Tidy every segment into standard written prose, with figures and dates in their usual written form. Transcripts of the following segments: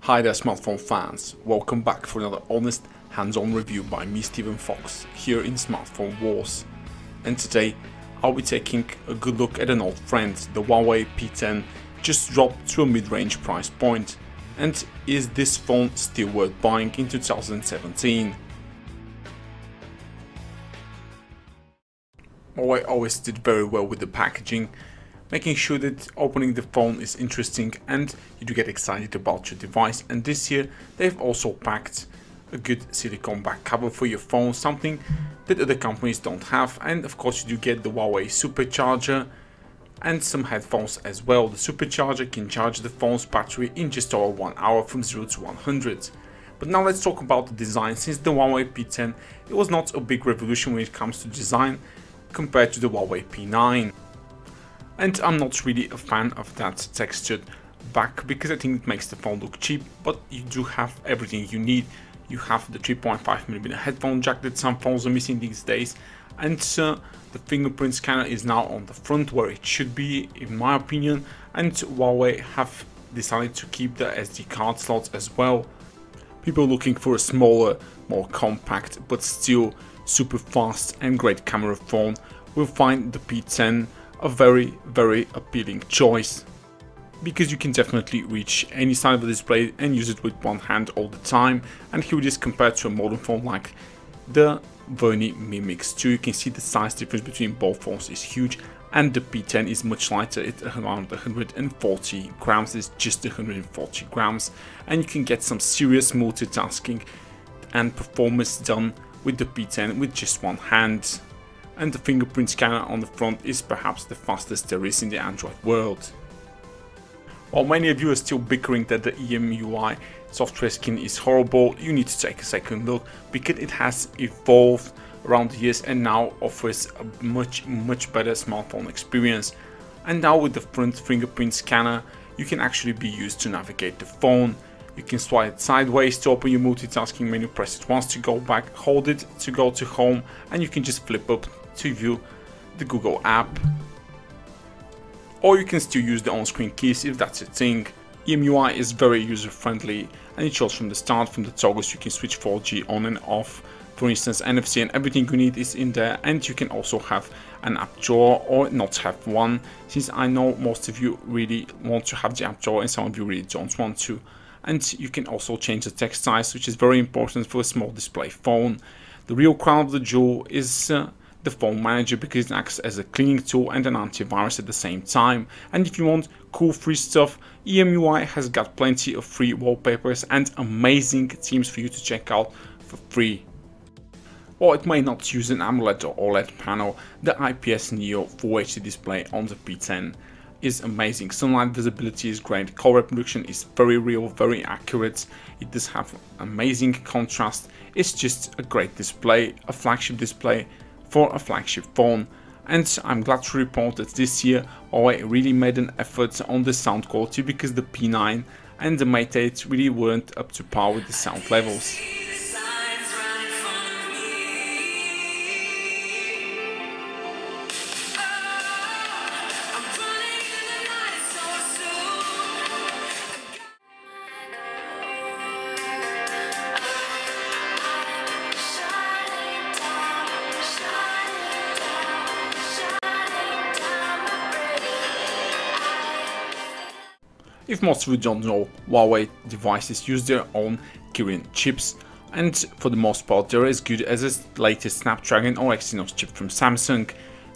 Hi there smartphone fans, welcome back for another honest hands-on review by me Stephen Fox here in Smartphone Wars. And today I'll be taking a good look at an old friend. The Huawei P10 just dropped to a mid-range price point, and is this phone still worth buying in 2017? Huawei always did very well with the packaging, making sure that opening the phone is interesting and you do get excited about your device. And this year they've also packed a good silicone back cover for your phone, something that other companies don't have. And of course you do get the Huawei supercharger and some headphones as well. The supercharger can charge the phone's battery in just over 1 hour from 0 to 100. But now let's talk about the design. Since the Huawei P10, it was not a big revolution when it comes to design compared to the Huawei P9. And I'm not really a fan of that textured back because I think it makes the phone look cheap, but you do have everything you need. You have the 3.5mm headphone jack that some phones are missing these days, and the fingerprint scanner is now on the front where it should be in my opinion, and Huawei have decided to keep the SD card slots as well. People looking for a smaller, more compact but still super fast and great camera phone will find the P10 a very appealing choice, because you can definitely reach any side of the display and use it with one hand all the time. And here it is compared to a modern phone like the Verni Mi Mix 2. You can see the size difference between both phones is huge, and the P10 is much lighter. It's around 140 grams, it's just 140 grams, and you can get some serious multitasking and performance done with the P10 with just one hand. And the fingerprint scanner on the front is perhaps the fastest there is in the Android world. While many of you are still bickering that the EMUI software skin is horrible, you need to take a second look, because it has evolved around the years and now offers a much better smartphone experience. And now with the front fingerprint scanner, you can actually be used to navigate the phone. You can swipe it sideways to open your multitasking menu, press it once to go back, hold it to go to home, and you can just flip up to view the Google app. Or you can still use the on-screen keys if that's a thing. EMUI is very user-friendly, and it shows from the start. From the toggles you can switch 4G on and off, for instance NFC, and everything you need is in there. And you can also have an app drawer or not have one, since I know most of you really want to have the app drawer and some of you really don't want to. And you can also change the text size, which is very important for a small display phone. The real crown of the jewel is the phone manager, because it acts as a cleaning tool and an antivirus at the same time. And if you want cool free stuff, EMUI has got plenty of free wallpapers and amazing themes for you to check out for free. While it may not use an AMOLED or OLED panel, the IPS Neo Full HD display on the P10 is amazing. Sunlight visibility is great, color reproduction is very real, very accurate. It does have amazing contrast. It's just a great display, a flagship display for a flagship phone. And I'm glad to report that this year Huawei really made an effort on the sound quality, because the P9 and the Mate 8 really weren't up to par with the sound levels. If most of you don't know, Huawei devices use their own Kirin chips, and for the most part they're as good as the latest Snapdragon or Exynos chip from Samsung.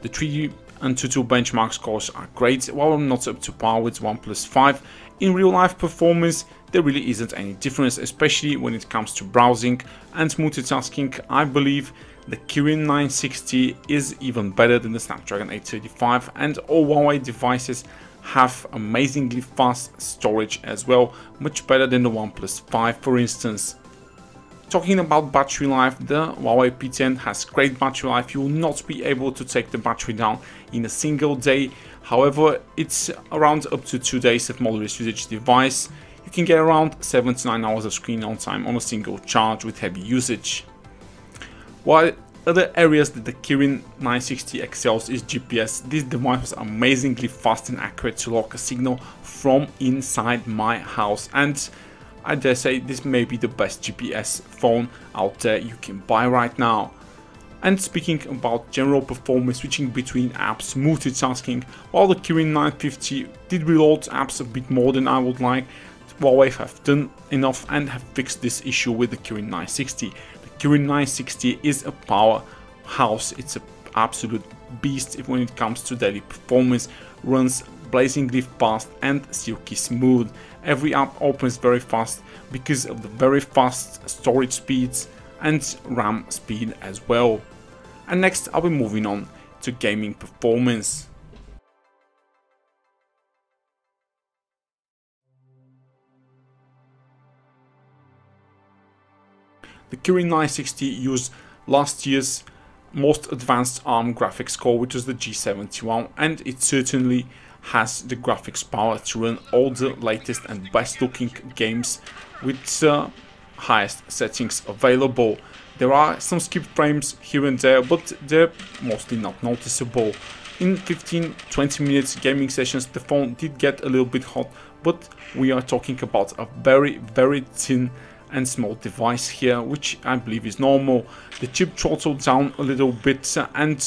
The 3D and 2.2 benchmark scores are great, while not up to par with OnePlus 5. In real life performance there really isn't any difference, especially when it comes to browsing and multitasking. I believe the Kirin 960 is even better than the Snapdragon 835, and all Huawei devices have amazingly fast storage as well, much better than the OnePlus 5 for instance. Talking about battery life, the Huawei P10 has great battery life. You will not be able to take the battery down in a single day. However, it's around up to 2 days of moderate usage device. You can get around 7 to 9 hours of screen on time on a single charge with heavy usage. While other areas that the Kirin 960 excels is GPS. This device was amazingly fast and accurate to lock a signal from inside my house, and I dare say this may be the best GPS phone out there you can buy right now. And speaking about general performance, switching between apps, multitasking, while the Kirin 950 did reload apps a bit more than I would like, Huawei have done enough and have fixed this issue with the Kirin 960. The Kirin 960 is a powerhouse, it's an absolute beast when it comes to daily performance, runs blazingly fast and silky smooth. Every app opens very fast because of the very fast storage speeds and RAM speed as well. And next I'll be moving on to gaming performance. The Kirin 960 used last year's most advanced ARM graphics core, which is the G71, and it certainly has the graphics power to run all the latest and best looking games with highest settings available. There are some skip frames here and there, but they're mostly not noticeable. In 15-20 minutes gaming sessions the phone did get a little bit hot, but we are talking about a very thin and small device here, which I believe is normal. The chip throttled down a little bit, and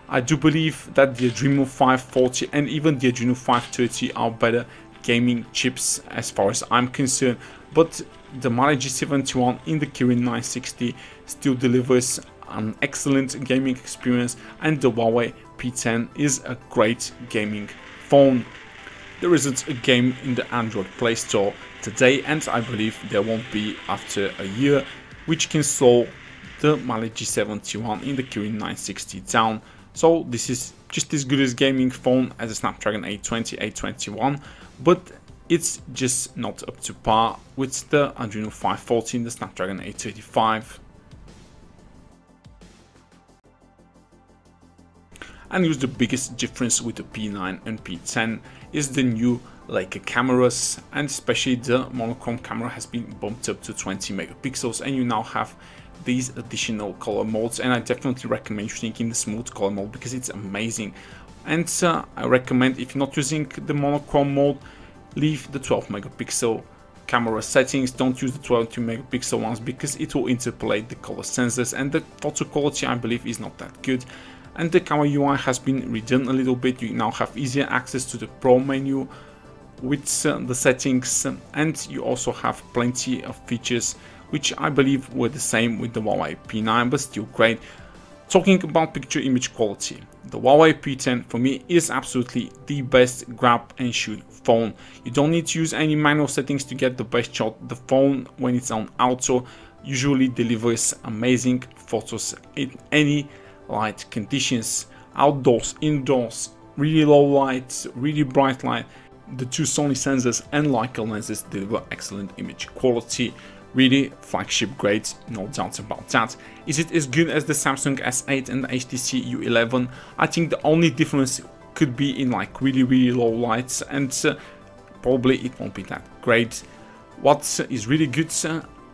I do believe that the Adreno 540 and even the Adreno 530 are better gaming chips as far as I'm concerned, but the Mali G71 in the Kirin 960 still delivers an excellent gaming experience, and the Huawei P10 is a great gaming phone. There isn't a game in the Android Play Store today, and I believe there won't be after a year, which can slow the Mali G71 in the Kirin 960 down. So this is just as good as gaming phone as a Snapdragon 820, 821, but it's just not up to par with the Adreno 540 and the Snapdragon 835. And here's the biggest difference with the P9 and P10 is the new Leica cameras, and especially the monochrome camera has been bumped up to 20 megapixels, and you now have these additional color modes, and I definitely recommend using in the smooth color mode because it's amazing. And I recommend, if you're not using the monochrome mode, leave the 12 megapixel camera settings, don't use the 20 megapixel ones because it will interpolate the color sensors, and the photo quality I believe is not that good. And the camera UI has been redone a little bit. You now have easier access to the Pro menu with the settings, and you also have plenty of features which I believe were the same with the Huawei P9, but still great. Talking about picture image quality, the Huawei P10 for me is absolutely the best grab and shoot phone. You don't need to use any manual settings to get the best shot. The phone, when it's on auto, usually delivers amazing photos in any light conditions, outdoors, indoors, really low light, really bright light. The two Sony sensors and Leica lenses deliver excellent image quality. Really flagship grade, no doubt about that. Is it as good as the Samsung S8 and the HTC U11? I think the only difference could be in like really low lights, and probably it won't be that great. What is really good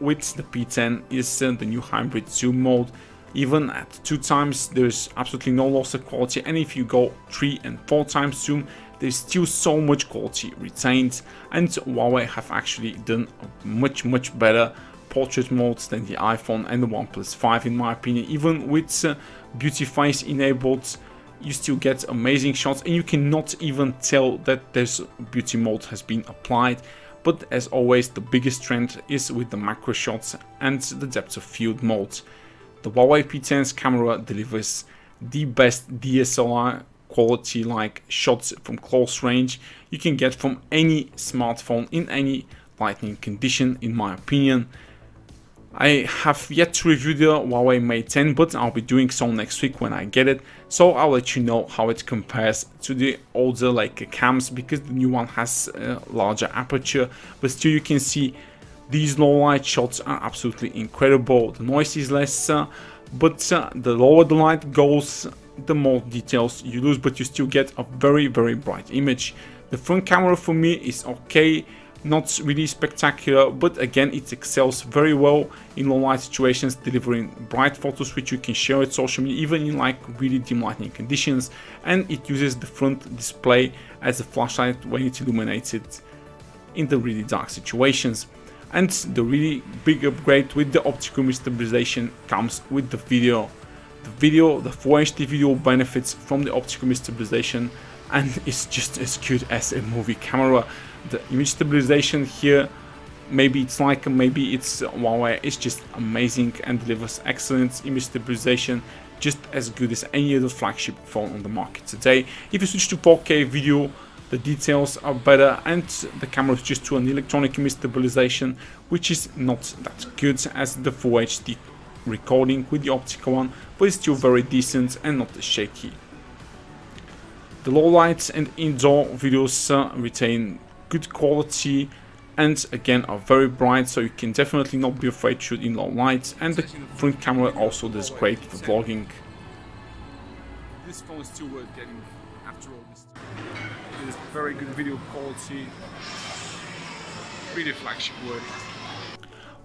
with the P10 is the new hybrid zoom mode. Even at 2 times there's absolutely no loss of quality, and if you go 3 and 4 times zoom, there's still so much quality retained. And Huawei have actually done a much better portrait modes than the iPhone and the OnePlus 5 in my opinion. Even with beauty face enabled, you still get amazing shots, and you cannot even tell that there's beauty mode has been applied. But as always, the biggest trend is with the macro shots and the depth of field mode. The Huawei P10's camera delivers the best DSLR quality, like shots from close range you can get from any smartphone in any lighting condition in my opinion. I have yet to review the Huawei Mate 10, but I'll be doing so next week when I get it, so I'll let you know how it compares to the older Leica cams, because the new one has a larger aperture, but still you can see these low light shots are absolutely incredible. The noise is less, but the lower the light goes, the more details you lose, but you still get a very bright image. The front camera for me is okay, not really spectacular, but again it excels very well in low light situations, delivering bright photos which you can share with social media even in like really dim lighting conditions. And it uses the front display as a flashlight when it's illuminated in the really dark situations. And the really big upgrade with the optical image stabilization comes with the video. The Full HD video benefits from the optical image stabilization and it's just as good as a movie camera. The image stabilization here, maybe it's Huawei, it's just amazing and delivers excellent image stabilization, just as good as any other flagship phone on the market today. If you switch to 4K video, the details are better and the camera is just to an electronic image stabilization, which is not that good as the Full HD recording with the optical one, but it's still very decent and not shaky. The low lights and indoor videos retain good quality and again are very bright, so you can definitely not be afraid to shoot in low lights, and the front camera also does great for vlogging. This phone is still worth getting after all this. It is very good video quality, really flagship worthy.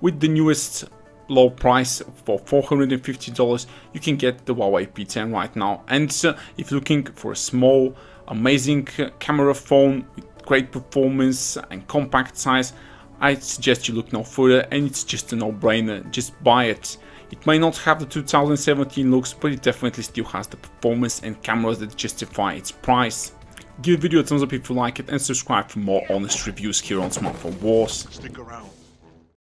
With the newest low price for $450, you can get the Huawei P10 right now, and if you're looking for a small amazing camera phone with great performance and compact size, I suggest you look no further, and it's just a no-brainer. Just buy it. It may not have the 2017 looks, but it definitely still has the performance and cameras that justify its price. Give the video a thumbs up if you like it and subscribe for more honest reviews here on Smartphone Wars. Stick around.